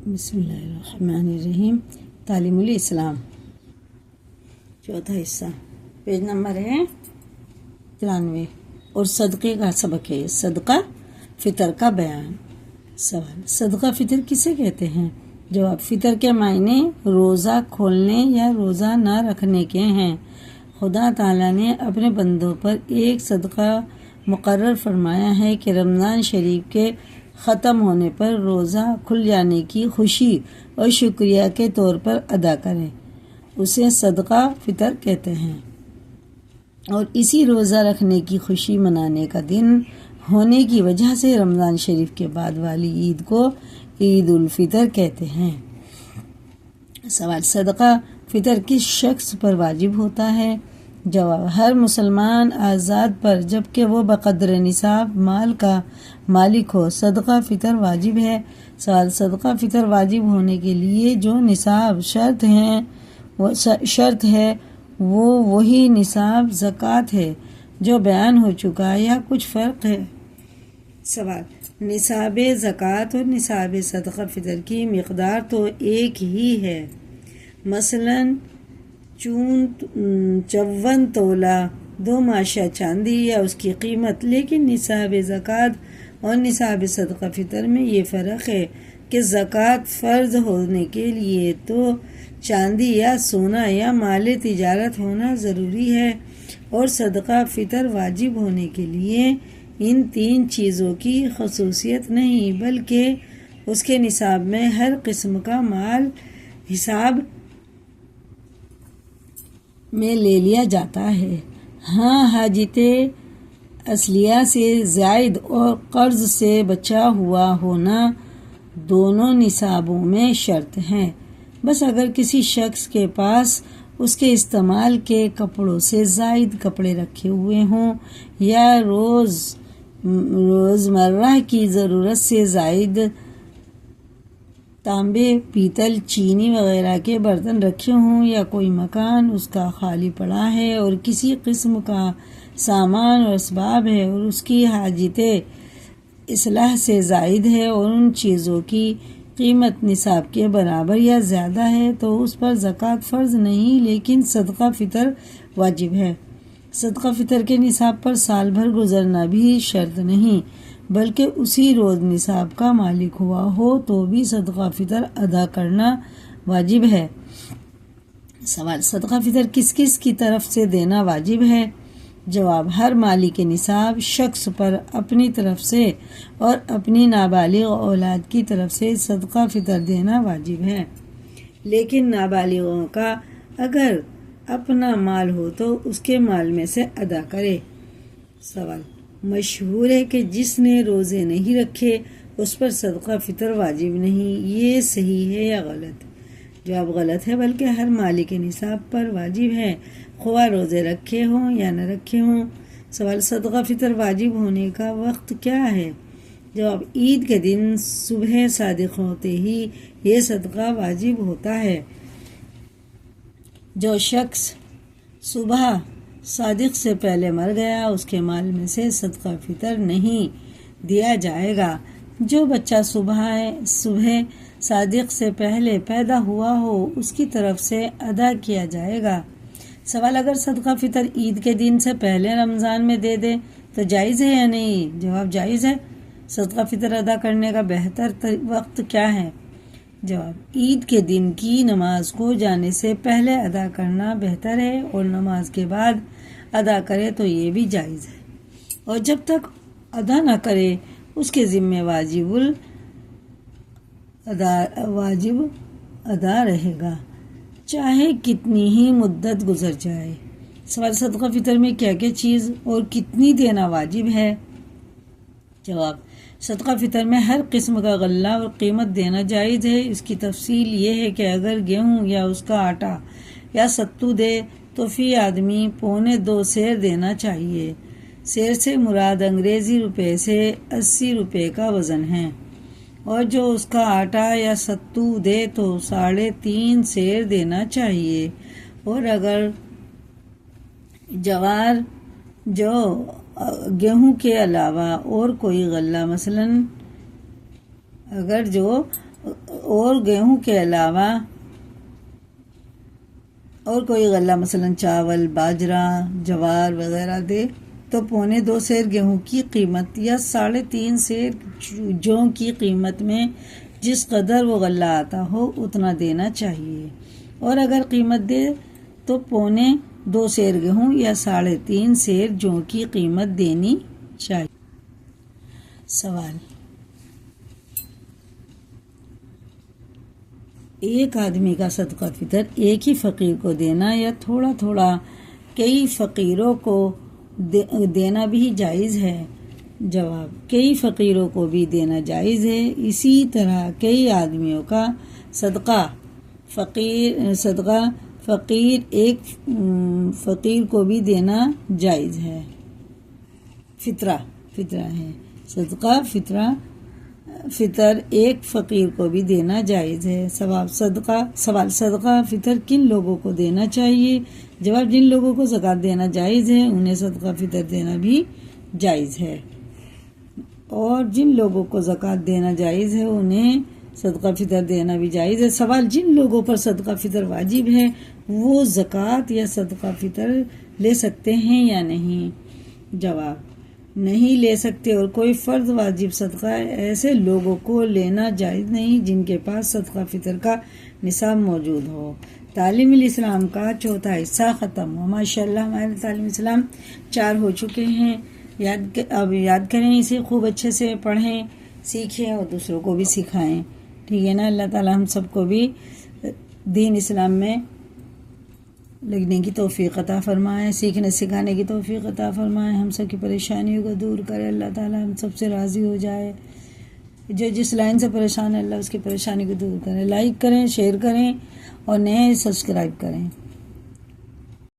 بسم اللہ الرحمن الرحیم۔ تعلیم الاسلام چوتھا حصہ، پیج نمبر ہے 93 اور صدقے کا سبق ہے۔ صدقہ فطر کا بیان۔ سوال: صدقہ فطر کسے کہتے ہیں؟ جواب: فطر کے معنی روزہ کھولنے یا روزہ نہ رکھنے کے ہیں۔ خدا تعالیٰ نے اپنے بندوں پر ایک صدقہ مقرر فرمایا ہے کہ رمضان شریف کے ختم ہونے پر روزہ کھل جانے کی خوشی اور شکریہ کے طور پر ادا کریں، اسے صدقہ فطر کہتے ہیں۔ اور اسی روزہ رکھنے کی خوشی منانے کا دن ہونے کی وجہ سے رمضان شریف کے بعد والی عید کو عید الفطر کہتے ہیں۔ سوال: صدقہ فطر کس شخص پر واجب ہوتا ہے؟ جواب: ہر مسلمان آزاد پر، جبکہ وہ بقدر نصاب مال کا مالک ہو، صدقہ فطر واجب ہے۔ سوال: صدقہ فطر واجب ہونے کے لیے جو نصاب شرط ہے وہ وہی نصاب زکوٰۃ ہے جو بیان ہو چکا ہے یا کچھ فرق ہے؟ سوال: نصاب زکوٰۃ اور نصاب صدقہ فطر کی مقدار تو ایک ہی ہے، مثلاً 54 تولہ 2 ماشہ چاندی یا اس کی قیمت، لیکن نصاب زکوٰۃ اور نصاب صدقہ فطر میں یہ فرق ہے کہ زکوٰۃ فرض ہونے کے لیے تو چاندی یا سونا یا مال تجارت ہونا ضروری ہے، اور صدقہ فطر واجب ہونے کے لیے ان 3 چیزوں کی خصوصیت نہیں، بلکہ اس کے نصاب میں ہر قسم کا مال حساب میں لے لیا جاتا ہے۔ ہاں، حاجت اصلیہ سے زائد اور قرض سے بچا ہوا ہونا دونوں نصابوں میں شرط ہیں۔ بس اگر کسی شخص کے پاس اس کے استعمال کے کپڑوں سے زائد کپڑے رکھے ہوئے ہوں یا روزمرہ کی ضرورت سے زائد تانبے، پیتل، چینی وغیرہ کے برتن رکھے ہوں، یا کوئی مکان اس کا خالی پڑا ہے اور کسی قسم کا سامان اور اسباب ہے اور اس کی حاجت اصلاح سے زائد ہے اور ان چیزوں کی قیمت نصاب کے برابر یا زیادہ ہے، تو اس پر زکوٰۃ فرض نہیں، لیکن صدقہ فطر واجب ہے۔ صدقہ فطر کے نصاب پر سال بھر گزرنا بھی شرط نہیں، بلکہ اسی روز نصاب کا مالک ہوا ہو تو بھی صدقہ فطر ادا کرنا واجب ہے۔ سوال: صدقہ فطر کس کس کی طرف سے دینا واجب ہے؟ جواب: ہر مالک نصاب شخص پر اپنی طرف سے اور اپنی نابالغ اولاد کی طرف سے صدقہ فطر دینا واجب ہے، لیکن نابالغوں کا اگر اپنا مال ہو تو اس کے مال میں سے ادا کرے۔ سوال: مشہور ہے کہ جس نے روزے نہیں رکھے اس پر صدقہ فطر واجب نہیں، یہ صحیح ہے یا غلط؟ جواب: غلط ہے، بلکہ ہر مالک نصاب پر واجب ہے، خواہ روزے رکھے ہوں یا نہ رکھے ہوں۔ سوال: صدقہ فطر واجب ہونے کا وقت کیا ہے؟ جواب: عید کے دن صبح صادق ہوتے ہی یہ صدقہ واجب ہوتا ہے۔ جو شخص صبح صادق سے پہلے مر گیا اس کے مال میں سے صدقہ فطر نہیں دیا جائے گا۔ جو بچہ صبح صادق سے پہلے پیدا ہوا ہو اس کی طرف سے ادا کیا جائے گا۔ سوال: اگر صدقہ فطر عید کے دن سے پہلے رمضان میں دے دے تو جائز ہے یا نہیں؟ جواب: جائز ہے۔ صدقہ فطر ادا کرنے کا بہتر وقت کیا ہے؟ جواب: عید کے دن کی نماز کو جانے سے پہلے ادا کرنا بہتر ہے، اور نماز کے بعد ادا کرے تو یہ بھی جائز ہے، اور جب تک ادا نہ کرے اس کے ذمہ واجب ادا رہے گا، چاہے کتنی ہی مدت گزر جائے۔ سوال: صدقہ فطر میں کیا کیا چیز اور کتنی دینا واجب ہے؟ جواب: صدقہ فطر میں ہر قسم کا غلہ اور قیمت دینا جائز ہے۔ اس کی تفصیل یہ ہے کہ اگر گیہوں یا اس کا آٹا یا ستو دے تو فی آدمی 2.25 سیر دینا چاہیے۔ سیر سے مراد انگریزی روپے سے 80 روپے کا وزن ہے، اور جو اس کا آٹا یا ستو دے تو 3.5 سیر دینا چاہیے، اور اگر جوار جو گیہوں کے علاوہ اور کوئی غلہ مثلاً اگر جو اور گیہوں کے علاوہ اور کوئی غلہ مثلا چاول، باجرہ، جوار وغیرہ دے تو 1.25 سیر گیہوں کی قیمت یا 3.5 سیر جوں کی قیمت میں جس قدر وہ غلہ آتا ہو اتنا دینا چاہیے، اور اگر قیمت دے تو 1.25 سیر گیہوں یا 3.5 سیر جوں کی قیمت دینی چاہیے۔ سوال: ایک آدمی کا صدقہ فطر ایک ہی فقیر کو دینا یا تھوڑا تھوڑا کئی فقیروں کو دینا بھی جائز ہے؟ جواب: کئی فقیروں کو بھی دینا جائز ہے، اسی طرح کئی آدمیوں کا صدقہ فقیر ایک فقیر کو بھی دینا جائز ہے۔ فطرہ ہے، صدقہ فطر ایک فقیر کو بھی دینا جائز ہے۔ سوال: صدقہ فطر کن لوگوں کو دینا چاہیے؟ جواب: جن لوگوں کو زکوٰۃ دینا جائز ہے انہیں صدقہ فطر دینا بھی جائز ہے، اور جن لوگوں کو زکوٰۃ دینا جائز ہے انہیں صدقہ فطر دینا بھی جائز ہے۔ سوال: جن لوگوں پر صدقہ فطر واجب ہے وہ زکوٰۃ یا صدقہ فطر لے سکتے ہیں یا نہیں؟ جواب: نہیں لے سکتے، اور کوئی فرض واجب صدقہ ایسے لوگوں کو لینا جائز نہیں جن کے پاس صدقہ فطر کا نصاب موجود ہو۔ تعلیم الاسلام کا چوتھا حصہ ختم ہوا۔ ماشاءاللہ ہمارے تعلیم اسلام 4 ہو چکے ہیں۔ اب یاد کریں اسے، خوب اچھے سے پڑھیں، سیکھیں اور دوسروں کو بھی سکھائیں، ٹھیک ہے نا؟ اللہ تعالی ہم سب کو بھی دین اسلام میں لگنے کی توفیق عطا فرمائے، سیکھنے سکھانے کی توفیق عطا فرمائے، ہم سب کی پریشانیوں کو دور کرے، اللہ تعالی ہم سب سے راضی ہو جائے، جو جس لائن سے پریشان ہے اللہ اس کی پریشانی کو دور کرے۔ لائک کریں، شیئر کریں اور نئے سبسکرائب کریں۔